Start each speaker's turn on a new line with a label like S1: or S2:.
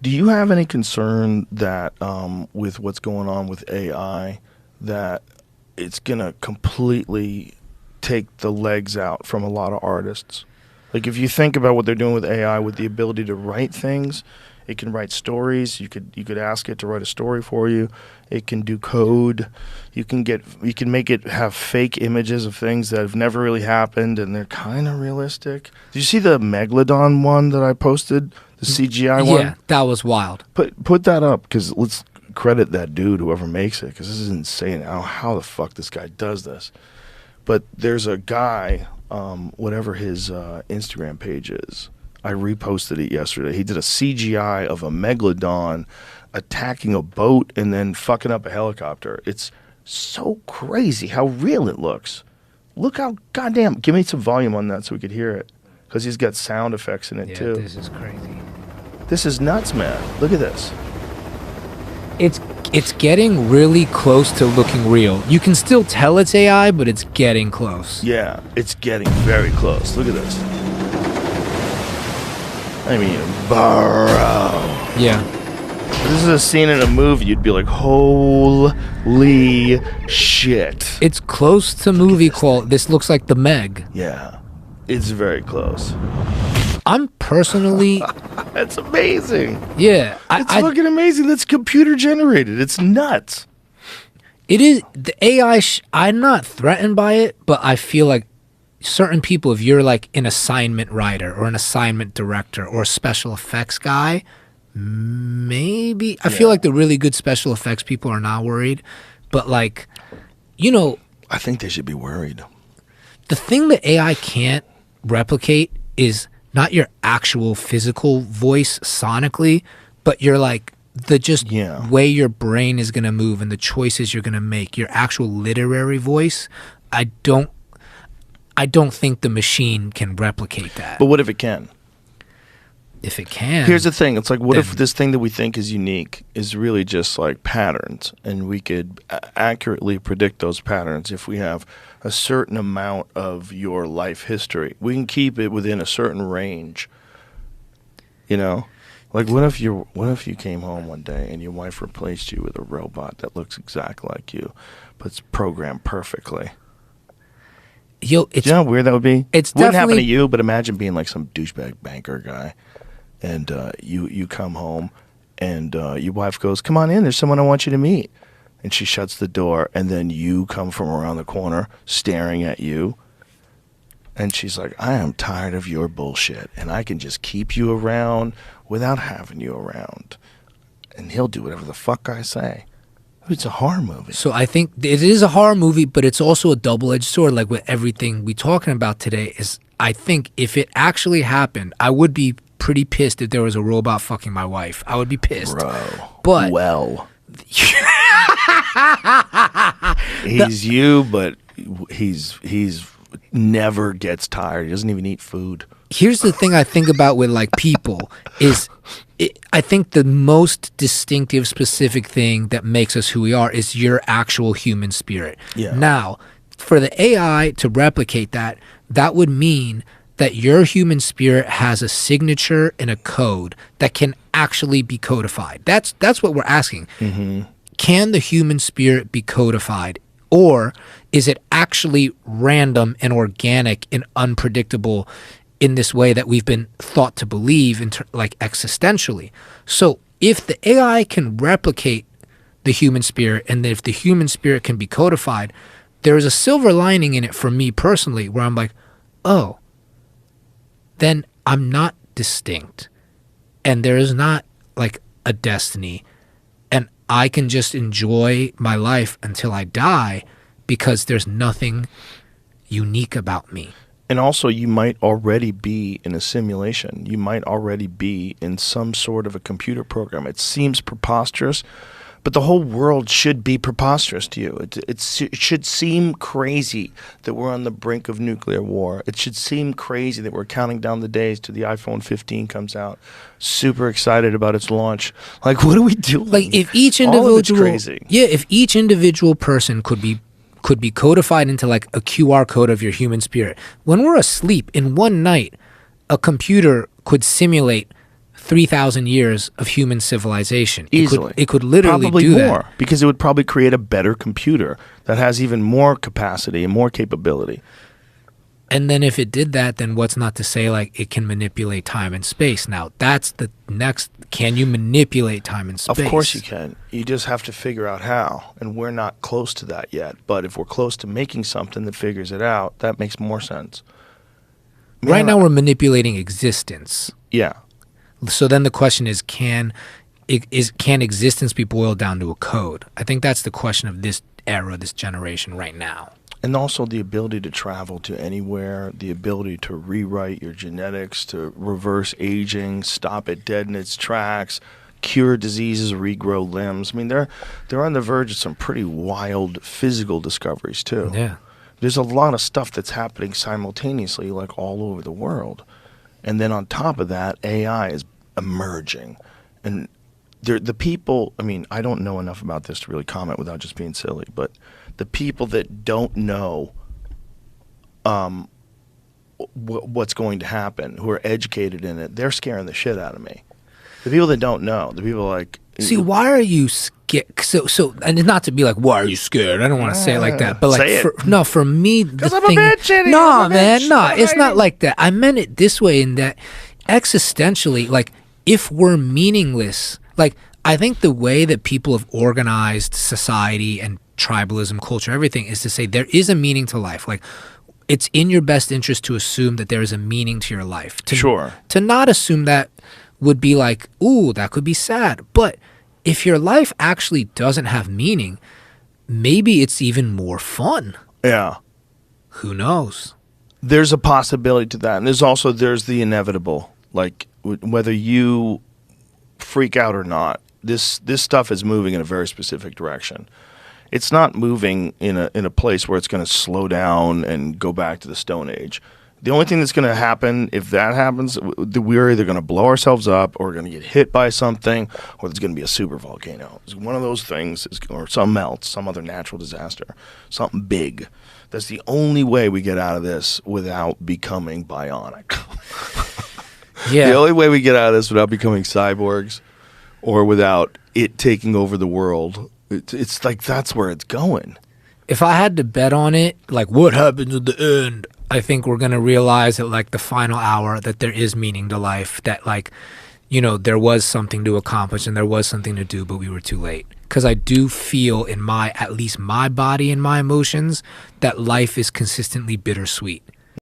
S1: Do you have any concern that with what's going on with AI, that it's gonna completely take the legs out from a lot of artists? Like if you think about what they're doing with AI, with the ability to write things, it can write stories. You could ask it to write a story for you. It can do code. You can make it have fake images of things that have never really happened, and they're kind of realistic. Did you see the Megalodon one that I posted? The CGI one?
S2: Yeah, that was wild.
S1: Put that up, because let's credit that dude, whoever makes it, because this is insane. I don't know how the fuck this guy does this. But there's a guy, whatever his Instagram page is, I reposted it yesterday. He did a CGI of a megalodon attacking a boat and then fucking up a helicopter. It's so crazy how real it looks. Look how goddamn. Give me some volume on that so we could hear it, because he's got sound effects in it too.
S2: This is crazy.
S1: This is nuts, man. Look at this.
S2: It's getting really close to looking real. You can still tell it's AI, but it's getting close.
S1: Yeah, it's getting very close. Look at this. I mean, bro.
S2: Yeah.
S1: If this is a scene in a movie, you'd be like, holy shit.
S2: It's close to movie quality. This looks like the Meg.
S1: Yeah, it's very close.
S2: I'm personally...
S1: That's amazing.
S2: Yeah.
S1: It's fucking amazing. That's computer generated. It's nuts.
S2: It is. The AI, I'm not threatened by it, but I feel like certain people, if you're like an assignment writer or an assignment director or a special effects guy, maybe. I feel like the really good special effects people are not worried. But like, you know.
S1: I think they should be worried.
S2: The thing that AI can't replicate is not your actual physical voice sonically, but you're like the way your brain is going to move and the choices you're going to make, your actual literary voice. I don't think the machine can replicate that.
S1: But what if it can?
S2: If it can.
S1: Here's the thing. It's like, what if this thing that we think is unique is really just like patterns, and we could accurately predict those patterns if we have a certain amount of your life history. We can keep it within a certain range. You know? Like, what if you came home one day and your wife replaced you with a robot that looks exactly like you, but it's programmed perfectly?
S2: Yo,
S1: you know how weird that would be?
S2: It's
S1: wouldn't happen to
S2: definitely
S1: you, but imagine being like some douchebag banker guy, and you come home, and your wife goes, "Come on in, there's someone I want you to meet," and she shuts the door, and then you come from around the corner staring at you, and she's like, "I am tired of your bullshit, and I can just keep you around without having you around," and he'll do whatever the fuck I say. It's a horror movie.
S2: So I think it is a horror movie, but it's also a double-edged sword. Like with everything we're talking about today, is I think if it actually happened, I would be pretty pissed if there was a robot fucking my wife. I would be pissed.
S1: Bro.
S2: But
S1: he's you, but he's never gets tired. He doesn't even eat food.
S2: Here's the thing I think about with like people is I think the most distinctive specific thing that makes us who we are is your actual human spirit.
S1: Yeah.
S2: Now, for the AI to replicate that, that would mean that your human spirit has a signature and a code that can actually be codified. That's what we're asking.
S1: Mm-hmm.
S2: Can the human spirit be codified? Or is it actually random and organic and unpredictable in this way that we've been thought to believe, like existentially? So if the AI can replicate the human spirit, and if the human spirit can be codified, there is a silver lining in it for me personally, where I'm like, oh, then I'm not distinct, and there is not like a destiny, and I can just enjoy my life until I die because there's nothing unique about me.
S1: And also, you might already be in a simulation. You might already be in some sort of a computer program. It seems preposterous, but the whole world should be preposterous to you. It should seem crazy that we're on the brink of nuclear war. It should seem crazy that we're counting down the days till the iPhone 15 comes out. Super excited about its launch. Like, what are we doing?
S2: Like, if each individual,
S1: all of it's crazy.
S2: Yeah, if each individual person could be codified into like a QR code of your human spirit. When we're asleep in one night, a computer could simulate 3,000 years of human civilization.
S1: Easily.
S2: It could literally
S1: probably
S2: do
S1: more,
S2: that.
S1: because it would probably create a better computer that has even more capacity and more capability.
S2: And then if it did that, then what's not to say like it can manipulate time and space? Now, that's the next. Can you manipulate time and space?
S1: Of course you can. You just have to figure out how. And we're not close to that yet. But if we're close to making something that figures it out, that makes more sense.
S2: Right now we're manipulating existence.
S1: Yeah.
S2: So then the question is, can existence be boiled down to a code? I think that's the question of this era, this generation right now.
S1: And also the ability to travel to anywhere, the ability to rewrite your genetics, to reverse aging, stop it dead in its tracks, cure diseases, regrow limbs. I mean, they're on the verge of some pretty wild physical discoveries too.
S2: Yeah.
S1: There's a lot of stuff that's happening simultaneously, like all over the world. And then on top of that, AI is emerging. And the people, I mean, I don't know enough about this to really comment without just being silly, but the people that don't know what's going to happen, who are educated in it, they're scaring the shit out of me. The people that don't know, the people like...
S2: See, why are you scared? So, and not to be like, why are you scared? I don't want to say it like that. But like, for me,
S1: because I'm a bitch, Eddie.
S2: No, man, no, it's not like that. I meant it this way, in that existentially, like, if we're meaningless, like, I think the way that people have organized society and tribalism, culture, everything, is to say there is a meaning to life. Like, it's in your best interest to assume that there is a meaning to your life.
S1: Sure.
S2: To not assume that would be like, ooh, that could be sad. But if your life actually doesn't have meaning, maybe it's even more fun.
S1: Yeah.
S2: Who knows?
S1: There's a possibility to that. And there's the inevitable. Like, whether you freak out or not, this stuff is moving in a very specific direction. It's not moving in a place where it's going to slow down and go back to the Stone Age. The only thing that's going to happen, if that happens, we're either going to blow ourselves up, or we're going to get hit by something, or there's going to be a super volcano. One of those things, or something else, some other natural disaster, something big. That's the only way we get out of this without becoming bionic.
S2: Yeah.
S1: The only way we get out of this without becoming cyborgs, or without it taking over the world, it's like that's where it's going.
S2: If I had to bet on it, like what happens at the end, I think we're going to realize at like the final hour that there is meaning to life, that like, you know, there was something to accomplish and there was something to do, but we were too late. Because I do feel in at least my body and my emotions, that life is consistently bittersweet.